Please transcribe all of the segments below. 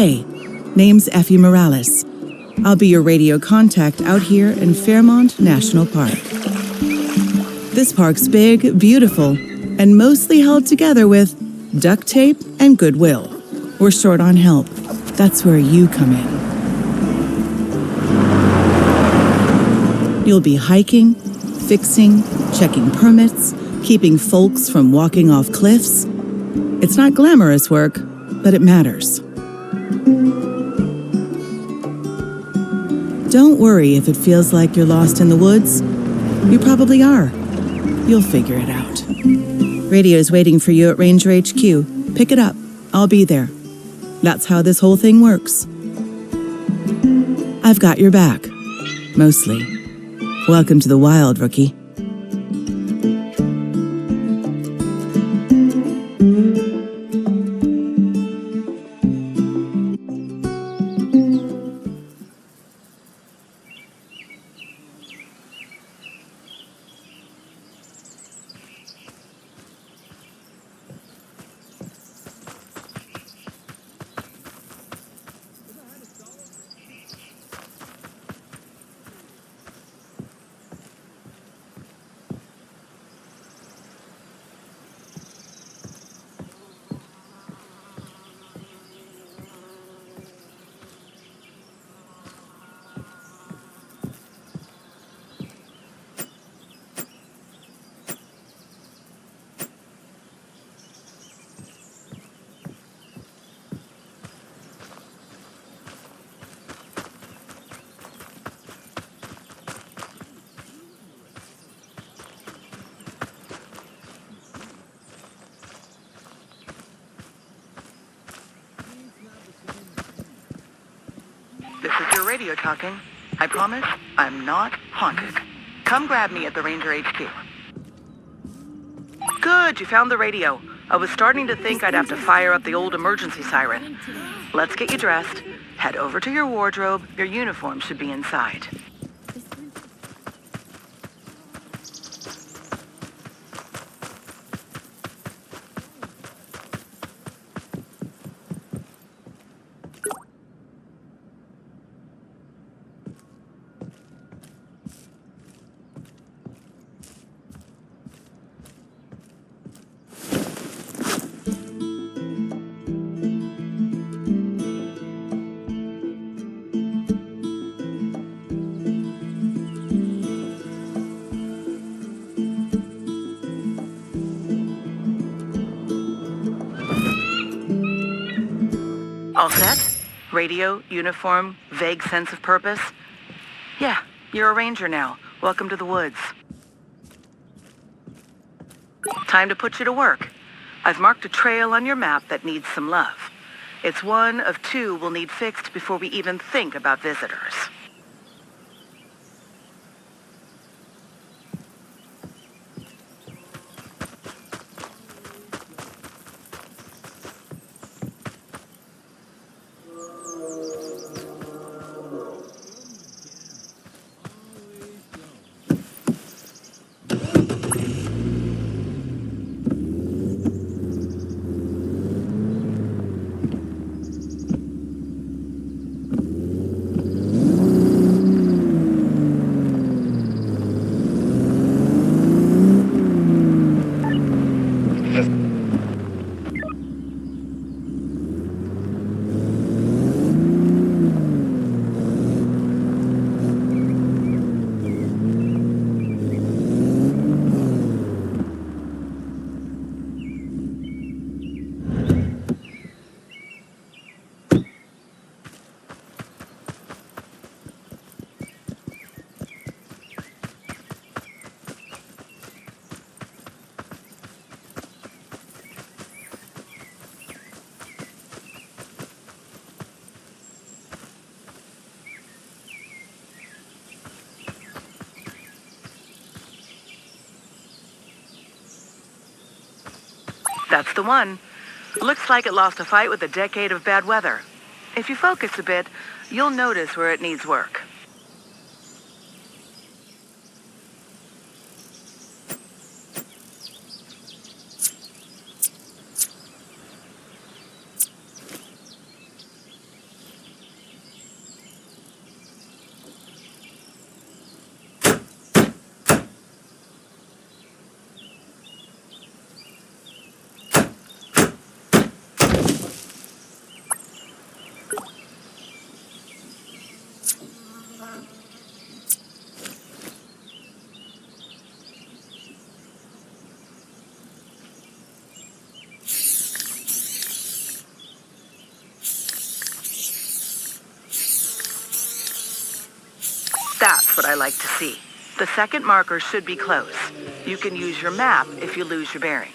Hey, name's Effie Morales. I'll be your radio contact out here in Fairmont National Park. This park's big, beautiful, and mostly held together with duct tape and goodwill. We're short on help. That's where you come in. You'll be hiking, fixing, checking permits, keeping folks from walking off cliffs. It's not glamorous work, but it matters. Don't worry if it feels like you're lost in the woods. You probably are. You'll figure it out. Radio's waiting for you at Ranger HQ. Pick it up. I'll be there. That's how this whole thing works. I've got your back. Mostly. Welcome to the wild, rookie. This is your radio talking. I promise I'm not haunted. Come grab me at the Ranger HQ. Good, you found the radio. I was starting to think I'd have to fire up the old emergency siren. Let's get you dressed. Head over to your wardrobe. Your uniform should be inside. All set? Radio, uniform, vague sense of purpose? Yeah, you're a ranger now. Welcome to the woods. Time to put you to work. I've marked a trail on your map that needs some love. It's one of two we'll need fixed before we even think about visitors. That's the one. Looks like it lost a fight with a decade of bad weather. If you focus a bit, you'll notice where it needs work. That's what I like to see. The second marker should be close. You can use your map if you lose your bearings.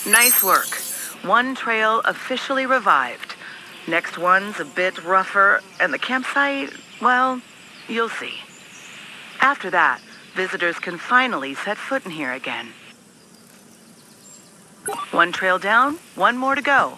Nice work. One trail officially revived. Next one's a bit rougher, and the campsite, well, you'll see. After that, visitors can finally set foot in here again. One trail down, one more to go.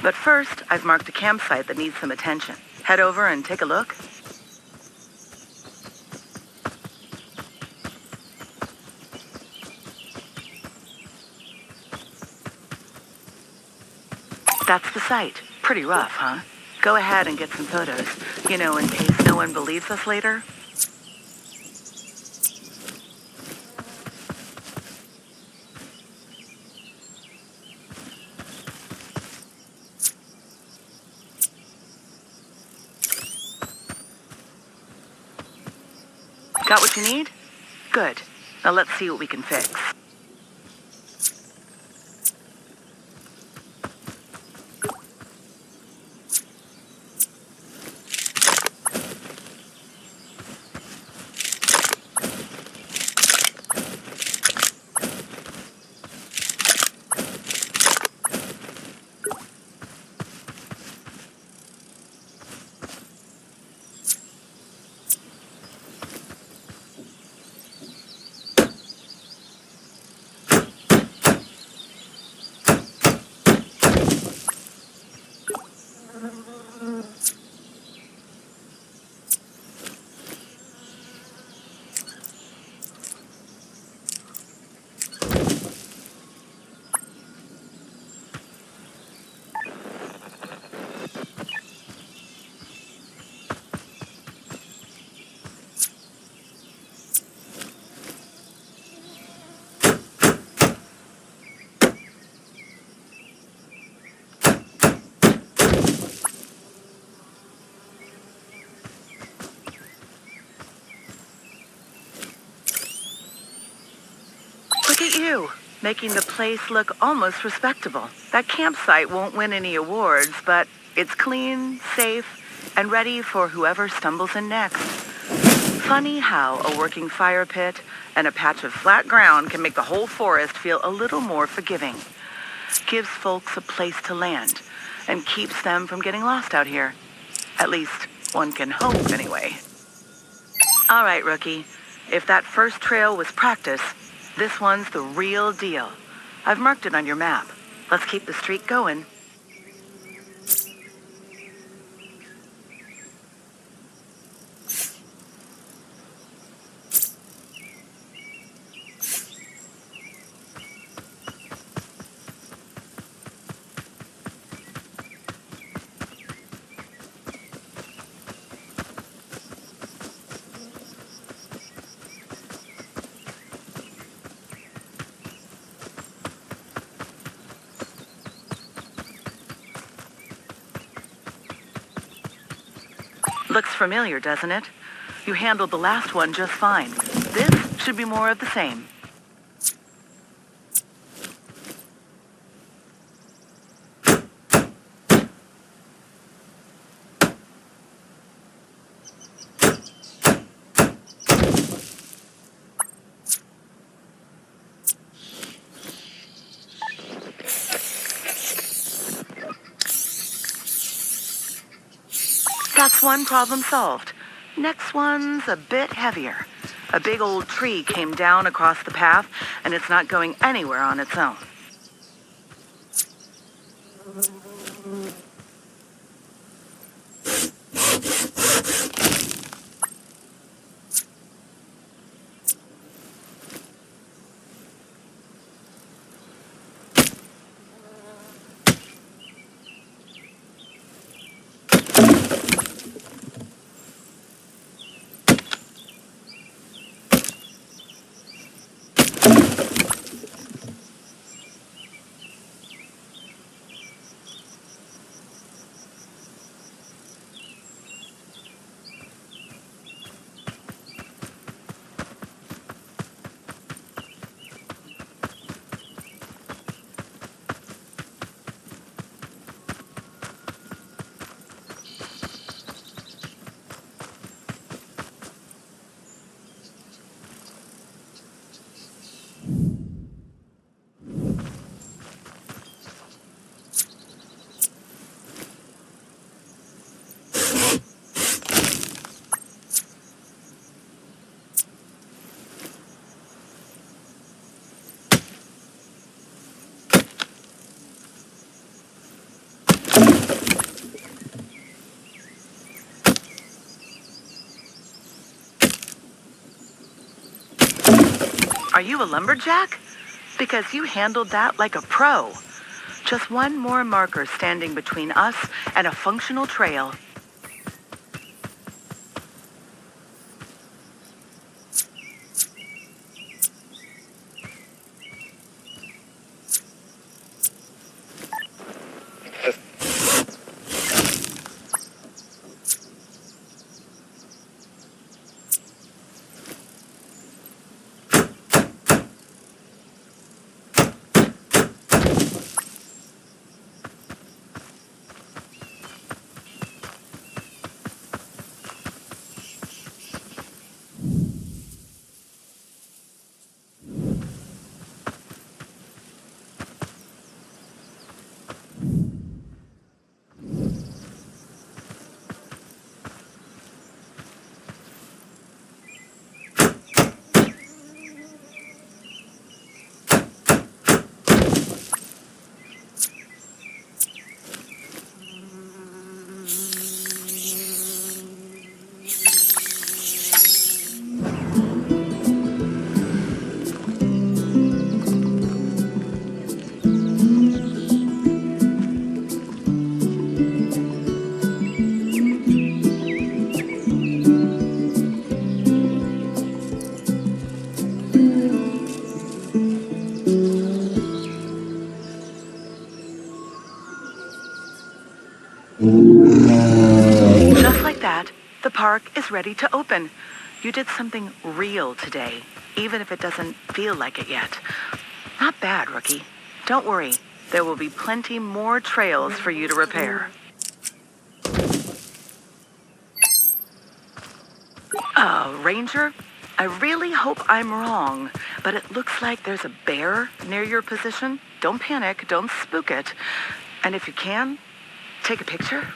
But first, I've marked a campsite that needs some attention. Head over and take a look. That's the site. Pretty rough, huh? Go ahead and get some photos. You know, in case no one believes us later. Got what you need? Good. Now let's see what we can fix. Look at you, making the place look almost respectable. That campsite won't win any awards, but it's clean, safe, and ready for whoever stumbles in next. Funny how a working fire pit and a patch of flat ground can make the whole forest feel a little more forgiving. Gives folks a place to land, and keeps them from getting lost out here. At least, one can hope anyway. All right, rookie. If that first trail was practice, this one's the real deal. I've marked it on your map. Let's keep the streak going. Looks familiar, doesn't it? You handled the last one just fine. This should be more of the same. That's one problem solved. Next one's a bit heavier. A big old tree came down across the path, and it's not going anywhere on its own. you a lumberjack? Because you handled that like a pro. Just one more marker standing between us and a functional trail. Just like that, the park is ready to open. You did something real today, even if it doesn't feel like it yet. Not bad, rookie. Don't worry, there will be plenty more trails for you to repair. Ranger, I really hope I'm wrong, but it looks like there's a bear near your position. Don't panic, don't spook it. And if you can, take a picture.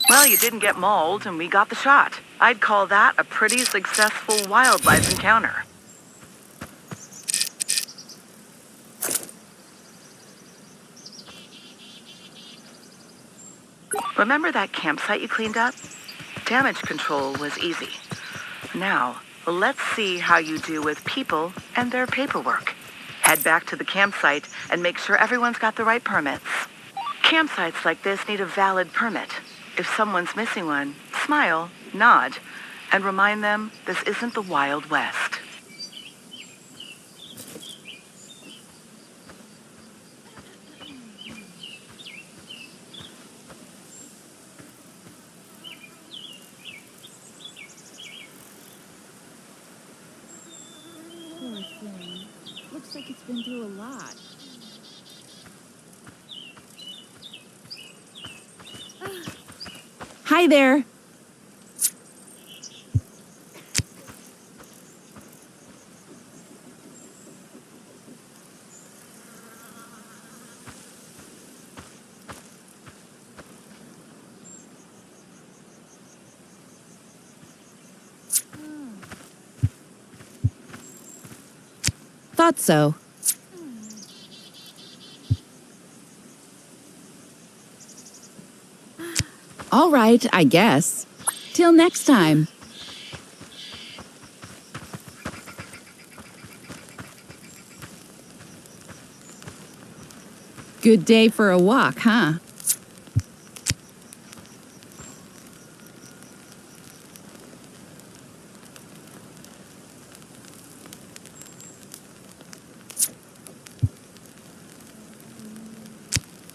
Well, you didn't get mauled, and we got the shot. I'd call that a pretty successful wildlife encounter. Remember that campsite you cleaned up? Damage control was easy. Now, let's see how you do with people and their paperwork. Head back to the campsite and make sure everyone's got the right permits. Campsites like this need a valid permit. If someone's missing one, smile, nod, and remind them this isn't the Wild West. Poor thing. Looks like it's been through a lot. Hi there. Thought so. All right, I guess. Till next time. Good day for a walk, huh?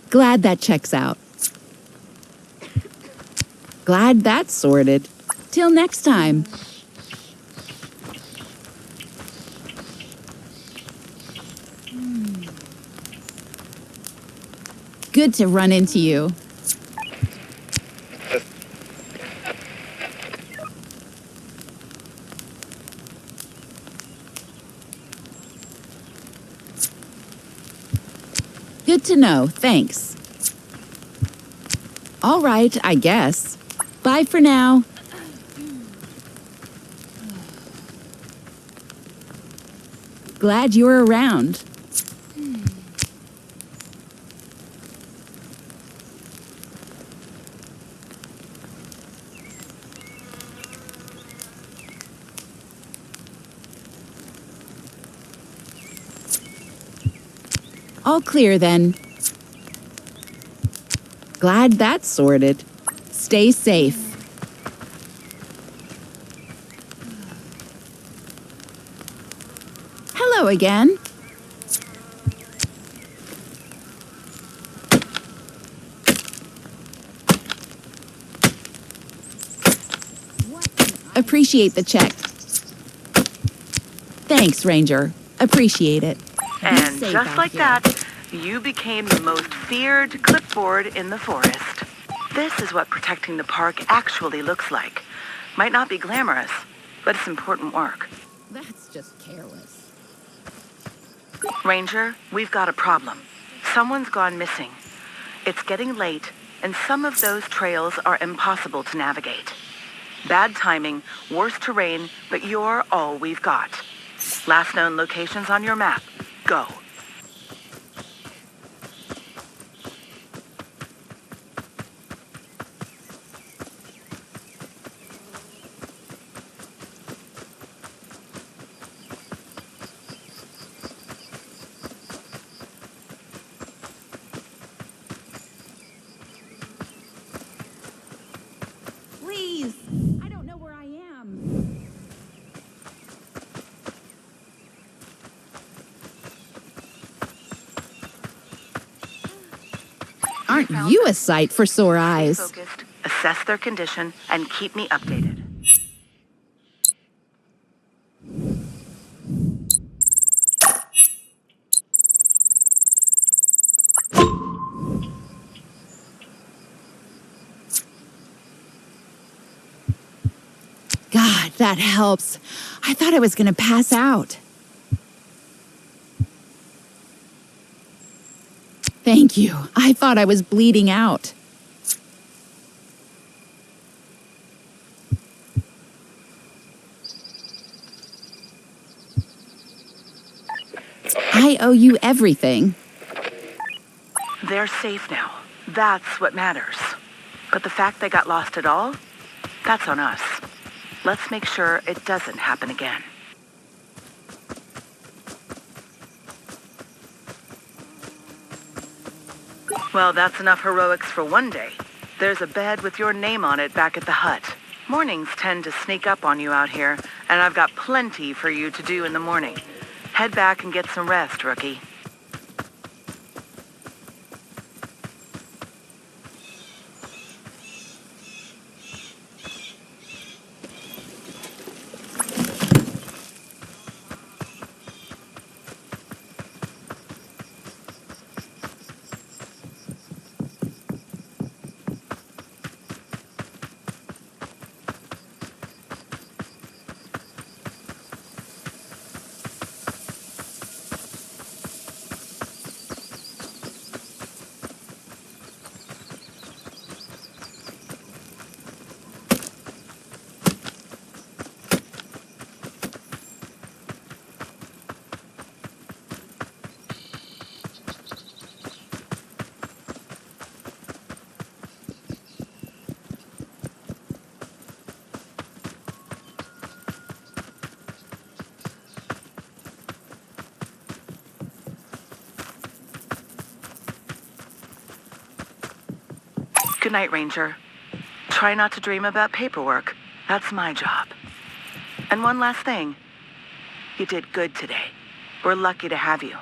Glad that checks out. Glad that's sorted. Till next time. Good to run into you. Good to know, thanks. All right, I guess. Bye for now. Glad you were around. All clear then. Glad that's sorted. Stay safe. Hello again. Appreciate the check. Thanks, Ranger. Appreciate it. And safe just out like here. that, you became the most feared clipboard in the forest. This is what protecting the park actually looks like. Might not be glamorous, but it's important work. That's just careless. Ranger, we've got a problem. Someone's gone missing. It's getting late, and some of those trails are impossible to navigate. Bad timing, worse terrain, but you're all we've got. Last known locations on your map. Go. Please! I don't know where I am. Aren't you a sight for sore eyes? Stay focused, assess their condition, and keep me updated. God, that helps. I thought I was going to pass out. Thank you. I thought I was bleeding out. I owe you everything. They're safe now. That's what matters. But the fact they got lost at all, that's on us. Let's make sure it doesn't happen again. Well, that's enough heroics for one day. There's a bed with your name on it back at the hut. Mornings tend to sneak up on you out here, and I've got plenty for you to do in the morning. Head back and get some rest, rookie. Good night, Ranger. Try not to dream about paperwork. That's my job. And one last thing. You did good today. We're lucky to have you.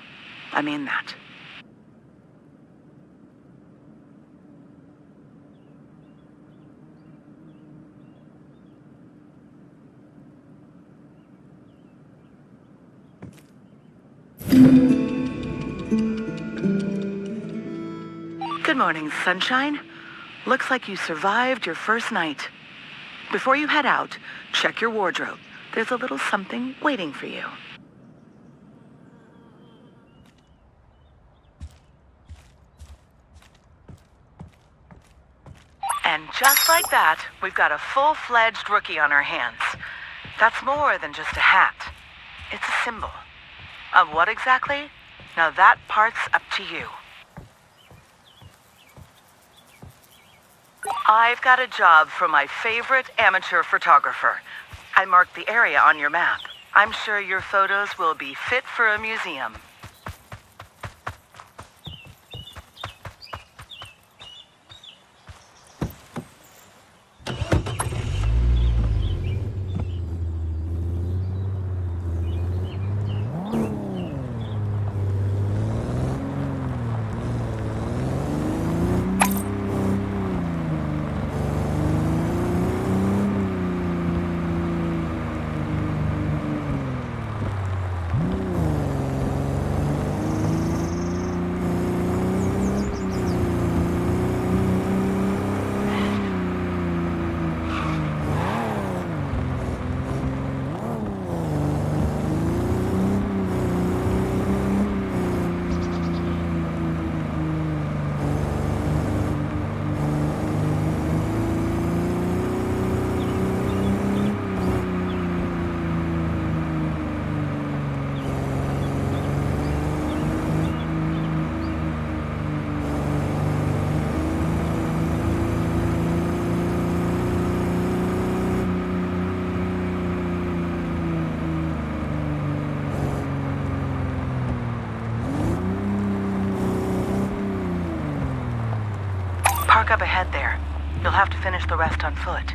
I mean that. Good morning, sunshine. Looks like you survived your first night. Before you head out, check your wardrobe. There's a little something waiting for you. And just like that, we've got a full-fledged rookie on our hands. That's more than just a hat. It's a symbol. Of what exactly? Now that part's up to you. I've got a job for my favorite amateur photographer. I marked the area on your map. I'm sure your photos will be fit for a museum. Park up ahead there. You'll have to finish the rest on foot.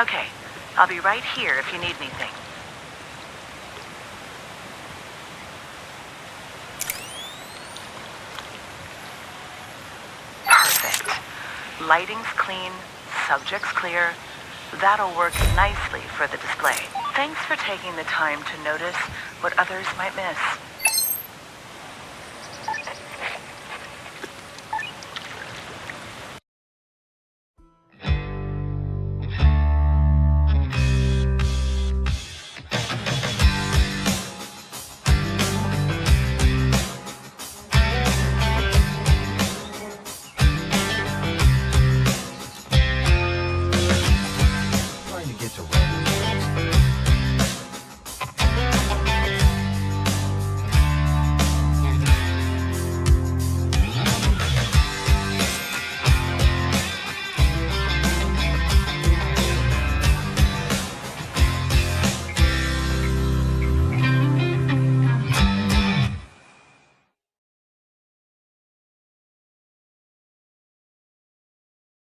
Okay, I'll be right here if you need anything. Perfect. Lighting's clean, subject's clear. That'll work nicely for the display. Thanks for taking the time to notice what others might miss.